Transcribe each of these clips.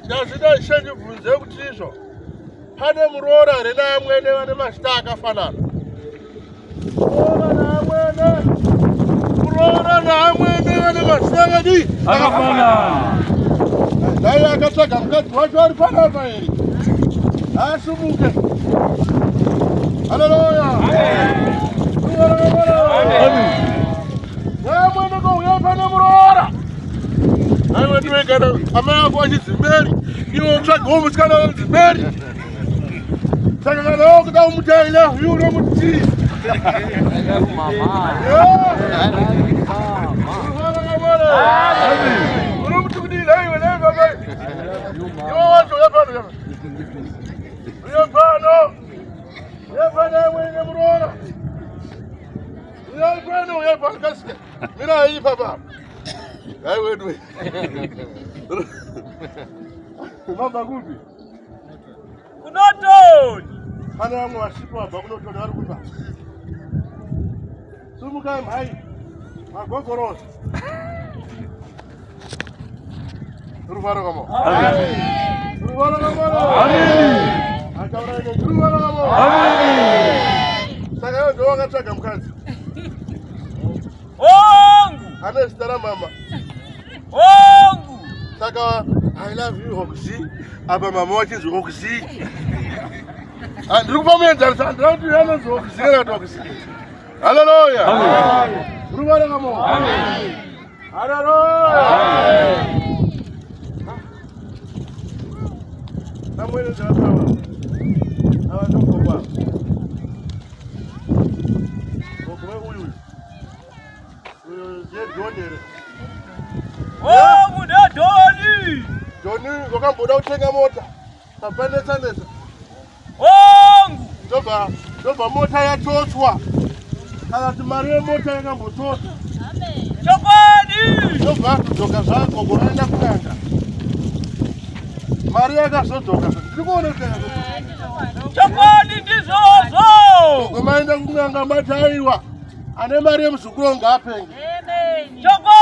Ndazida ishendibvunze kuti izvo pane muroora here naamwene vane mazita akafanana. Muroora naamwene vane mazita akadii akafanana. Dai akatsvaga mukadzi wacho ari panapa here asumuke. Haleluya. Naamwene kouya pane muroora. Aiwa ndiwegara amai ako achidzimeri iwo tsvagawo musikana wadzimeri. Saka kana wakuda umutaila iwe unomutii. Unomuti kudii iwe naye baba. Iwe wacho uyapano. Uyapano. Uyapano mwene muroora. Uyapano kasike. Mira hii baba. Hai wewe. Mama gupi? Kunotoni. Pana wamwe wasipo hapa kunotoni vari kupa. Sumukai mai. Magogorosa. Ruvaro kamo. Amen. Ruvaro kamo. Amen. Akauraine ruvaro kamo. Amen. Saka yo ndo wakatsvaga mukadzi. Ongu. Ane zita ramama. Ongu. Saka I love you Hoxie. Aba mama wachinzi Hoxie. Ndiri kupa muenzanisa ndira kuti anonzi Hoxie kana kuti Hoxie. Haleluya. Amen. Ruvaro kamo. Amen. Haleluya. Amen. Namwene ndakawa. Ava ndokokwa. Kokwe uyu. Uyu je John here. Ongu ndadoni. John wakamboda kutenga mota. Tapanesa nesa. Ongu. Ndobva mota yatotswa. Kana kuti mari yemota yakambototswa. Chokwadi. Ndobva kudzoka zvako kuenda kunanga. Mari yakazodzoka. Ndiri kuona kuti Chokwadi ndizvozvo. kumaenda kunanga mataiwa. Ane mari yemuzukuru ngaapenge. Chokwadi.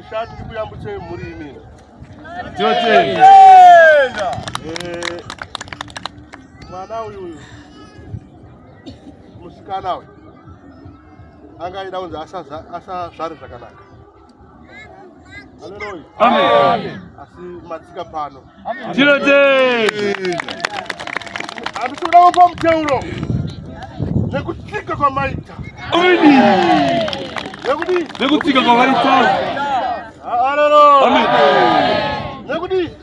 ishati ndikuyambutse muri imina. Mwana uyu musikana uyu angaida kunzi asazvare zvakanaka. Haleluya. Amen. Asi matsika pano. Handisi kuda kupa muteuro nekutsika kwamaita. Nekutsika kwamaita. Haleluya.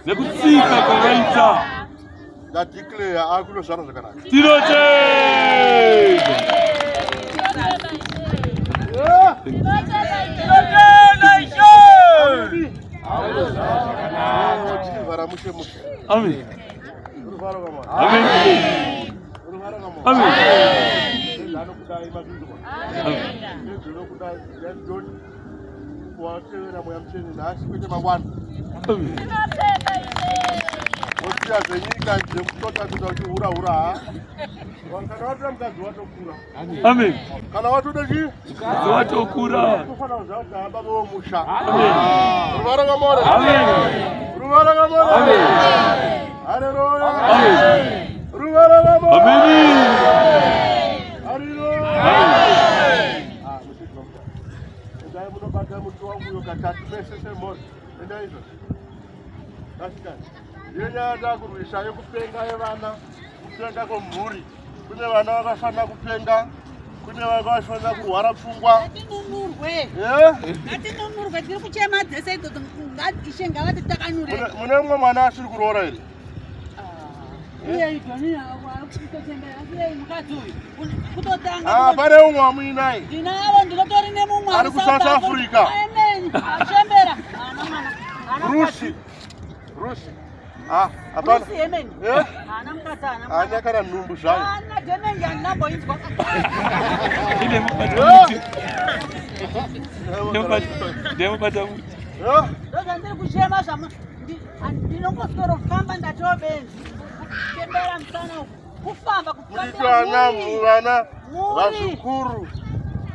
Nekutsika kwamaita. declare akulo zvaro zvakanaka. Tinotenda. Amen. Amen. Kana watoda chi? Watokura. Kufana zvahamba vomusha. Amen. Ruvara ngamore. Amen. Ruvara ngamore. Amen. Haleluya. Amen. Ruvara ngamore. Amen. Haleluya. Amen. Mshikwa. Ndio munobata mtu wangu yokatatu pesa semoni. Ndio hizo. Kasikani. Yenya ndakurwisha yokupenga yevana. Kupenga komhuri. Kune vana vakafana kupenga. Kune vakafana kurwara pfungwa. Atinunurwe. Atinunurwe tiri kuchema dzese idzo ngadishenga vati takanure. Mune mumwe mwana asiri kuroora here. Iye idoni akutochembera asiye mukadzi uyu kutotanga. Pane umwe wamuinayi. Ndinavo ndinotori nemumwe ari kuSouth Africa. Amen. Achembera. Rusi. Hapana. Rusi amen. Ana mukadzi ana. Anya kana nhumbu zvayo. Ana dzenenge andinamboinzwa. Ine mubata. Ndemubata. Ndozvandiri kuchema zvama ndinongosoro kufamba ndatobenzi kutembera musana kufamba Mutitwana vana vazukuru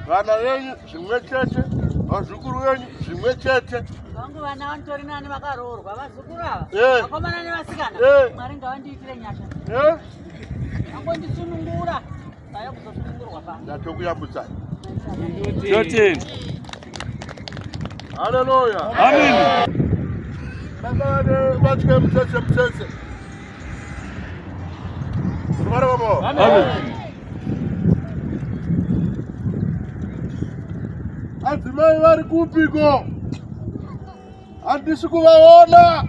vana venyu zvimwe chete vazukuru venyu zvimwe chete vangu vana vanitori nani vakaroorwa vazukuru ava Eh. vakomana nevasikana Eh. Mwari ngavandiitire nyasha Eh? vangondisunungura vaya kuzosunungurwa pano Ndatokuyambutsai. Tinotenda. Haleluya. Amen. Vakavane vatye mutsetse. Ruvara vamo. Amen. Adzimai vari kupiko? Handisi kuvaona.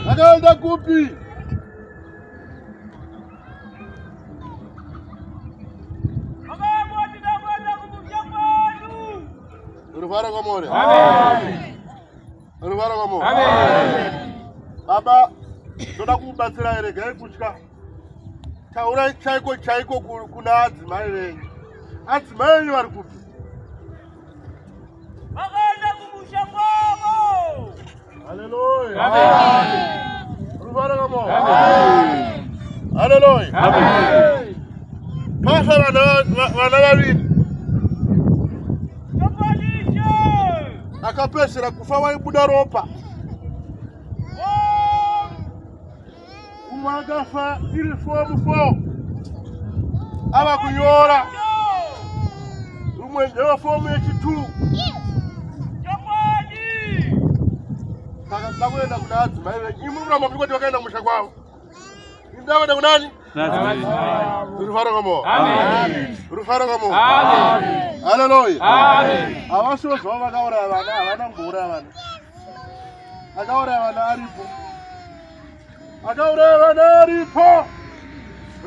Vakaenda kupi? Ruvara kwamore. Amen. Ruvara kwamore. Amen. Baba, ndoda kubatsira here gai kutya. Taurai chaiko kuna adzimai venyu. Adzimai venyu vari kupi? Vakaenda kumusha kwavo. Haleluya. Amen. Ruvara kwamore. Amen. Haleluya. Amen. Pasa vana vaviri. Akapedzera kufa vaibuda ropa. Umwe akafa iri fomu 4. Ava kunyora. Umwe ndeva fomu yechi2. Saka ndakuenda kuna adzimai venyu. Imwe muramba kuti vakaenda kumusha kwavo. Ndakuenda kunani? Rufara kwamo. Amen. Rufara kwamo. Amen. Haleluya. Amen. Avasozva vakauraya vana havana mbouraya vana. Akauraya vana aripo. Akauraya vana aripo.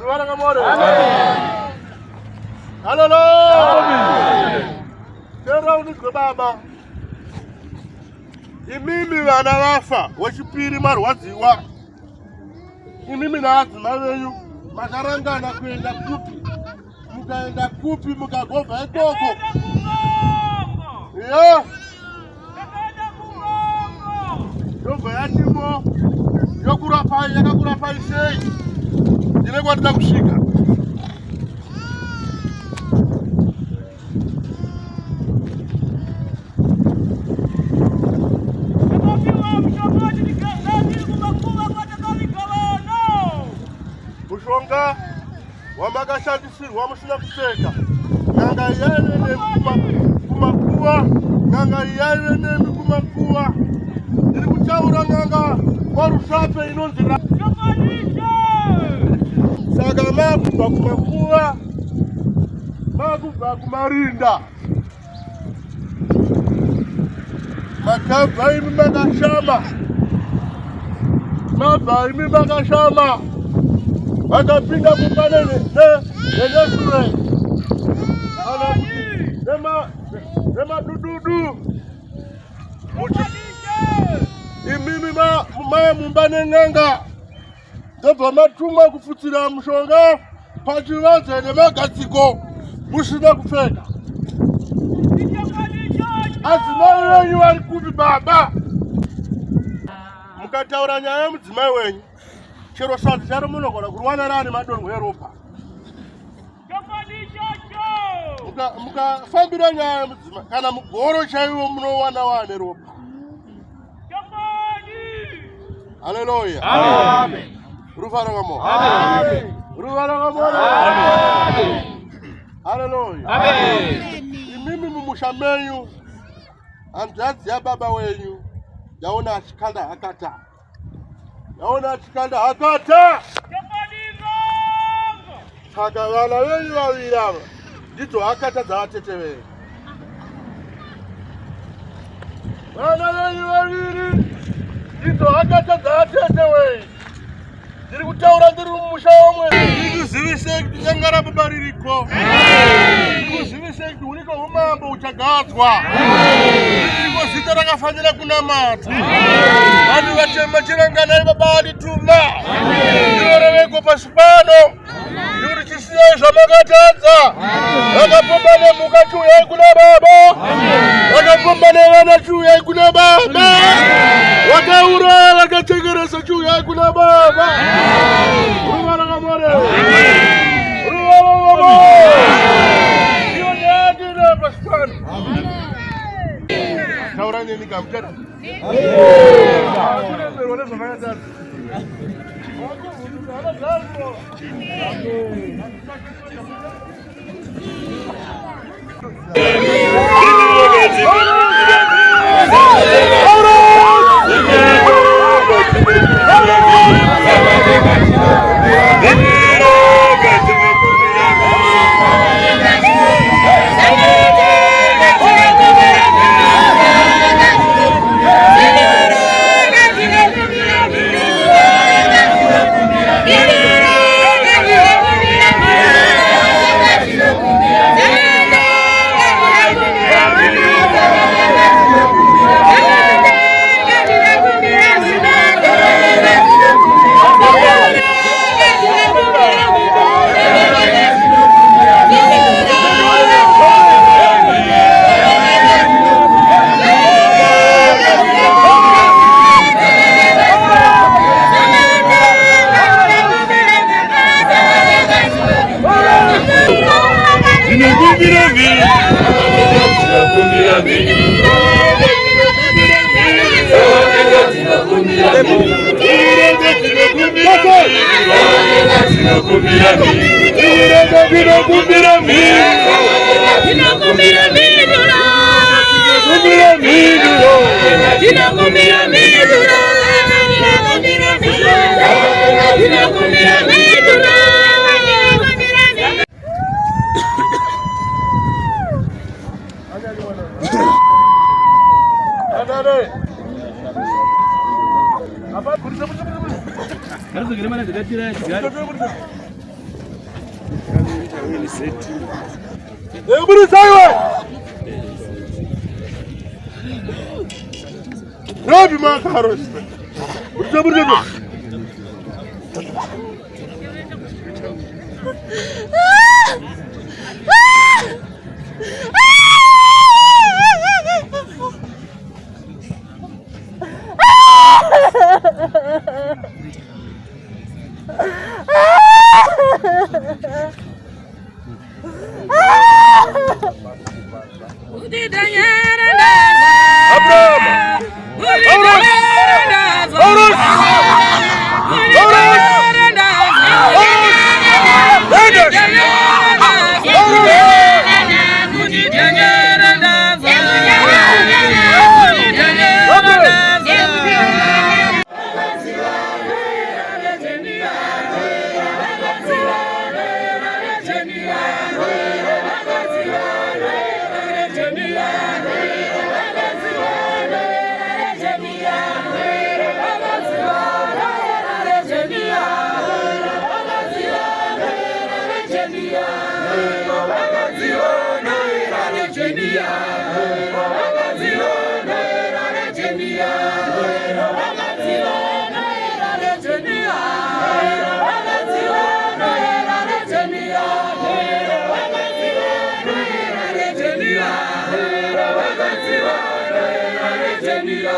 Rufara kwamo. Amen. Haleluya. Amen. Tera unizwe baba. Imimi vana vafa wechipiri marwadziwa. Imimi naadzimai venyu makarangana kuenda kupi? Mukaenda kupi mukagobva ikoko? Yeah. Yobva yatimo yokurapai yakakurapai sei? Ndine kwandida kusvika. Mushonga wamakashandisirwa musina kupfeka. Nyanga yaive nemi kumakuva. Nyanga yaive nemi kumakuva. Ndiri kutaura nyanga kwaRusvape inonzi saka makubva kumakuva, makubva kumarinda. Makabva imi makashama. mabva imimba kashama vakapinda kupanene neshure kana kuti nemadududu imimi maya mumba nen'anga ndobva matumwa kufutsira mushonga pachivanze nemagadziko musina kupfeka. Adzimai wenyu vari kupi baba? Mukataura nyaya yemudzimai wenyu chero sadzi chari munogona kurwana rani madongo eropa. Mukafambira nyaya yemudzimai kana mugoro chaiwo munowana wane ropa. Haleluya. Amen. Rufaro ngamo. Amen. Rufaro ngamo. Amen. Haleluya. Amen. Imimi mumusha menyu hanzvadzi yababa wenyu yaona achikanda akata. Yaona achikanda akata. Saka vana venyu vaviri ava ndidzo akata dzavatete venyu. Vana venyu vaviri ndidzo akata dzavatete venyu. Ndiri kutaura ndiri mumusha womwe. Ndikuzivisei kuti nyanga rababa ririko. Ndikuzivisei kuti uriko umambo uchagadzwa. Ndiko zita rakafanira kunamata. Vanhu vatema chiranganai baba vatituma. Ndioreveko pasi pano. Ndikuti chisiyai zvamakatadza. Vakapomba nemhuka chiuyai kuna baba. Vakapomba nevana chiuyai kuna baba. Vakauraya vakatengeresa chiuyai kuna baba. Ruvara kamore. Ruvara kamore. Iyo nyadira pasi pano. Taura neni kamutata. Robi makaros. Bursa. Yeah. Arachenira,